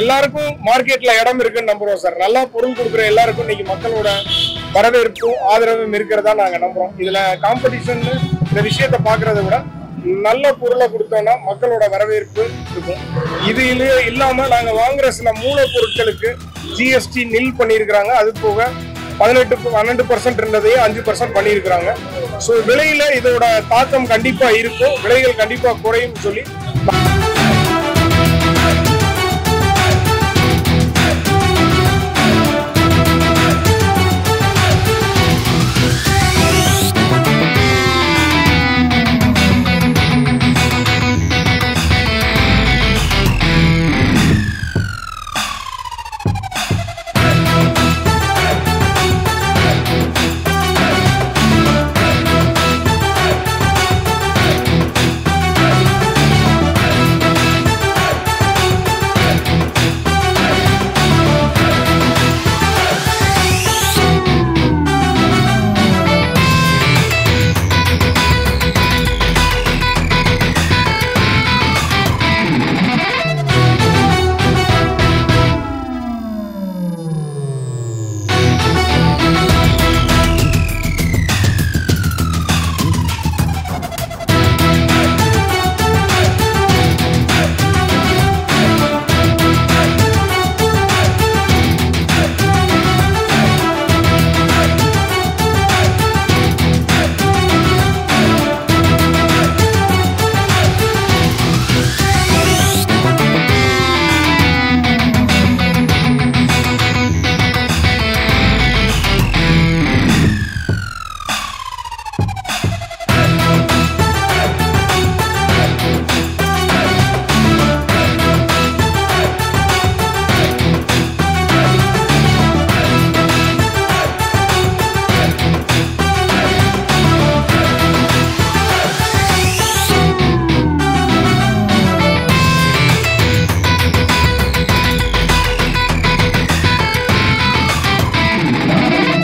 எல்லாருக்கும் மார்க்கெட்ல இடம் இருக்குன்னு நம்புறோம் சார். நல்லா பொருள் கொடுக்குற எல்லாருக்கும் இன்னைக்கு மக்களோட வரவேற்பும் ஆதரவும் இருக்கிறதா நாங்க நம்புறோம். இதுல காம்படிஷன் இந்த விஷயத்த பாக்குறத விட நல்ல பொருளை கொடுத்தோம்னா மக்களோட வரவேற்பு இருக்கும். இது இல்லாம நாங்க வாங்குற சில மூலப்பொருட்களுக்கு ஜிஎஸ்டி நில் பண்ணியிருக்கிறாங்க. அது போக 12% இருந்ததையே 5% பண்ணியிருக்கிறாங்க. ஸோ விலையில இதோட தாக்கம் கண்டிப்பா இருக்கும், விலைகள் கண்டிப்பா குறையும் சொல்லி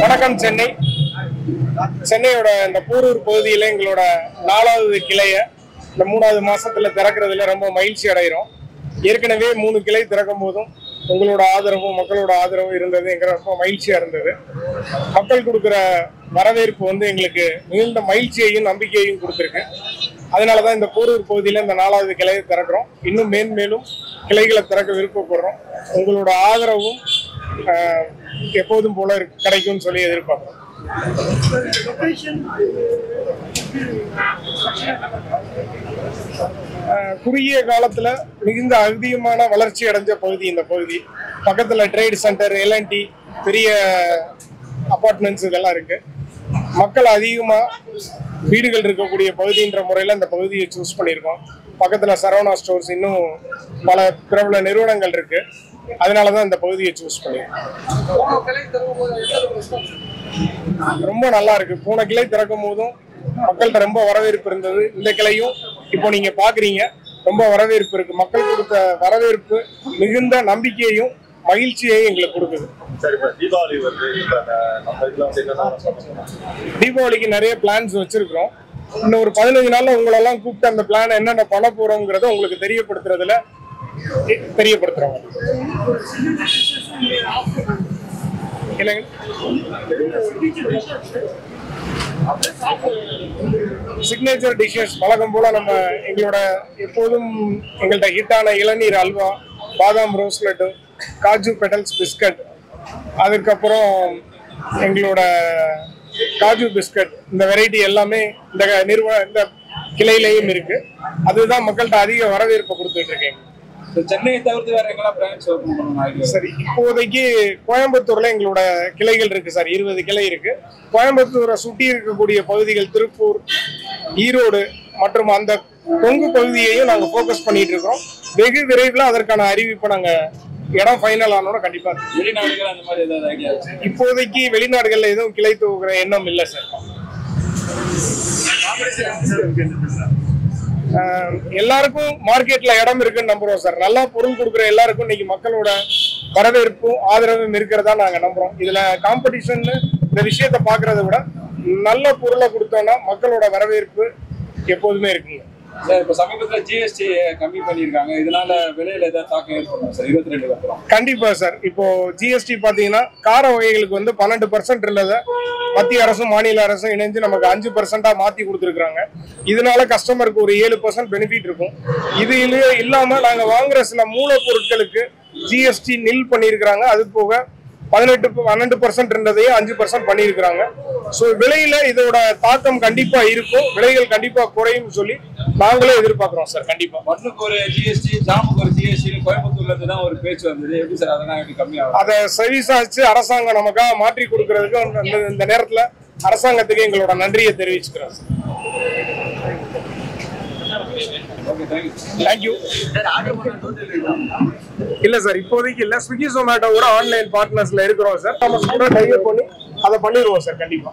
வணக்கம். சென்னையோட இந்த போரூர் பகுதியில எங்களோட 4வது கிளைய இந்த 3வது மாசத்துல திறக்கிறதுல ரொம்ப மகிழ்ச்சி அடைகிறோம். ஏற்கனவே 3 கிளை திறக்கும் போதும் உங்களோட ஆதரவும் மக்களோட ஆதரவும் இருந்தது எங்க ரொம்ப மகிழ்ச்சியா இருந்தது. மக்கள் கொடுக்குற வரவேற்பு எங்களுக்கு மிகுந்த மகிழ்ச்சியையும் நம்பிக்கையையும் கொடுத்துருக்கு. அதனாலதான் இந்த போரூர் பகுதியில இந்த 4வது கிளையை திறக்கிறோம். இன்னும் மேன்மேலும் கிளைகளை திறக்க விருப்பப்படுறோம். உங்களோட ஆதரவும் எப்போதும் போல கிடைக்கும்னு சொல்லி எதிர்பார்க்கிறோம். குறுகிய காலத்துல மிகுந்த அதிகமான வளர்ச்சி அடைஞ்ச பகுதி இந்த பகுதி. பக்கத்துல ட்ரேட் சென்டர், L&T, பெரிய அபார்ட்மெண்ட்ஸ் இதெல்லாம் இருக்கு. மக்கள் அதிகமா வீடுகள் இருக்கக்கூடிய பகுதின்ற முறையில இந்த பகுதியை சூஸ் பண்ணியிருக்கோம். பக்கத்துல சரவணா ஸ்டோர்ஸ், இன்னும் பல பிரபல நிறுவனங்கள் இருக்கு. அதனாலதான் இந்த பகுதியை சூஸ் பண்ணியிருக்கோம். ரொம்ப நல்லா இருக்கு. போன கிளை திறக்கும் போதும் மக்கள்கிட்ட ரொம்ப வரவேற்பு இருந்தது. இந்த கிளையும் இப்போ நீங்க பாக்குறீங்க, ரொம்ப வரவேற்பு இருக்கு. மக்கள் கொடுத்த வரவேற்பு மிகுந்த நம்பிக்கையையும் மகிழ்ச்சியையும் எங்களுக்கு கொடுக்குது. தீபாவளிக்கு நிறைய பிளான்ஸ் வச்சிருக்கிறோம். இன்னும் ஒரு 15 நாள்ல உங்களெல்லாம் கூப்பிட்டு அந்த பிளான் என்னென்ன பண்ண போறோங்கிறத உங்களுக்கு தெரியப்படுத்துறோம். சிக்னேச்சர் டிஷஸ் வழக்கம் போல நம்ம எங்களோட எப்போதும் எங்கள்கிட்ட ஹிட்டான இளநீர் அல்வா, பாதாம் rose laddu, kaju petals biscuit, அதுக்கப்புறம் எங்களோட காஜு பிஸ்கட், இந்த வெரைட்டி எல்லாமே இந்த கிளையிலையும் இருக்கு. அதுதான் மக்கள்கிட்ட அதிக வரவேற்பை கொடுத்துட்டு இருக்கேன். சென்னையை தவிர்த்து வேற எங்கெல்லாம் பிரான்ச் ஓபன் பண்ணுவாங்க? சரி, இப்போதைக்கு கோயம்புத்தூர்ல எங்களோட கிளைகள் இருக்கு சார். 20 கிளை இருக்கு. கோயம்புத்தூரை சுற்றி இருக்கக்கூடிய பகுதிகள் திருப்பூர், ஈரோடு மற்றும் அந்த கொங்கு பகுதியையும் நாங்க போக்கஸ் பண்ணிட்டு இருக்கோம். வெகு விரைவில் அதற்கான அறிவிப்பை நாங்க இடம் ஃபைனல் ஆனோட கண்டிப்பா. வெளிநாடுகள் அந்த மாதிரி ஏதாவது ஐடியா? இப்போதைக்கு வெளிநாடுகள்ல எதுவும் கிளை துவங்குற எண்ணம் இல்லை சார். எல்லாருக்கும் மார்க்கெட்ல இடம் இருக்குன்னு நம்புறோம் சார். நல்லா பொருள் கொடுக்குற எல்லாருக்கும் இன்னைக்கு மக்களோட வரவேற்பும் ஆதரவும் இருக்கிறதா நாங்க நம்புறோம். இதுல காம்படிஷன் இந்த விஷயத்த பாக்குறத விட நல்ல பொருளை கொடுத்தோம்னா மக்களோட வரவேற்பு எப்போதுமே இருக்குங்க. சார் இப்போ சமீபத்தில் ஜிஎஸ்டி கம்மி பண்ணியிருக்காங்க, இதனால விலையில ஏதாவது தாக்கம் ஏற்படும் சார் 22 அப்புறம்? கண்டிப்பா சார். இப்போ ஜிஎஸ்டி பாத்தீங்கன்னா கார வகைகளுக்கு வந்து 12% இருந்ததை மத்திய அரசும் மாநில அரசும் இணைஞ்சு நமக்கு 5% மாத்தி கொடுத்துருக்காங்க. இதனால கஸ்டமருக்கு ஒரு 7% பெனிஃபிட் இருக்கும். இது இல்லாம நாங்க வாங்குற சில மூலப்பொருட்களுக்கு ஜிஎஸ்டி நில் பண்ணியிருக்கிறாங்க. அது போக 12% இருந்ததையும் 5% பண்ணியிருக்கிறாங்க. ஸோ விலையில இதோட தாக்கம் கண்டிப்பா இருக்கும், விலைகள் கண்டிப்பா குறையும் சொல்லி நாங்களே எதிர்பார்க்கிறோம் சார். கண்டிப்பா மண்ணுக்கு ஒரு ஜிஎஸ்டி, ஜாமுக்கு ஒரு ஜிஎஸ்டி கோயம்புத்தூர்ல இருந்து தான் ஒரு பேச்சு வந்தது. எப்படி சார் அதெல்லாம் எப்படி கம்மியாகும்? அதை செவிசாச்சு அரசாங்கம் நமக்காக மாற்றி கொடுக்கறதுக்கு இந்த நேரத்துல அரசாங்கத்துக்கு எங்களோட நன்றியை தெரிவிச்சுக்கிறோம் சார். தேங்க்யூ. இல்ல சார், இப்போதைக்கு இல்ல. ஸ்விக்கி ஜொமேட்டோட ஆன்லைன் பார்ட்னர்ஸ்ல இருக்கிறோம் சார். நம்ம கூட டைப் பண்ணி அதை பண்ணிடுவோம் சார். கண்டிப்பா.